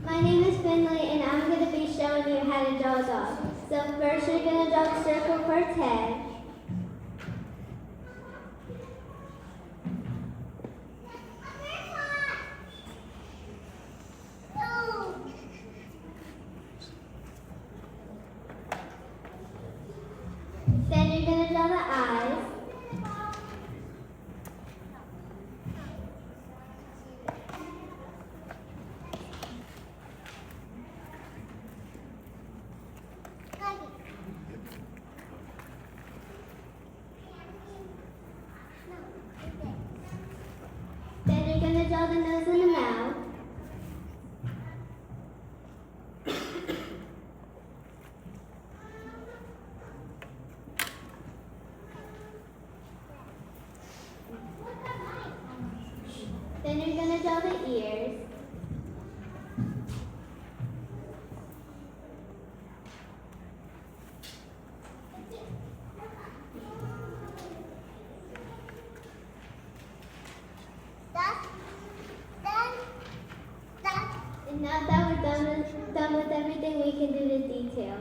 My name is Finnleigh and I'm going to be showing you how to draw a dog. So first you're going to draw a circle for its head. Then you're going to draw the eyes. Then you're going to draw the nose and the mouth. Then you're going to draw the ears. And now that we're done with everything, we can do the details.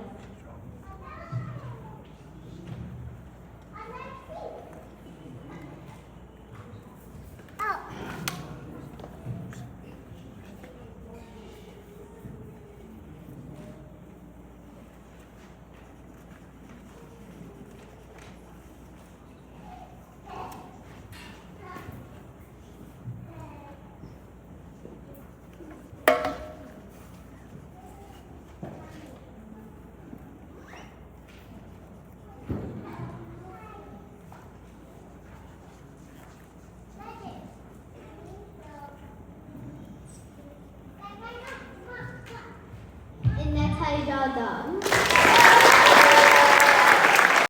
And that's how you draw a dog.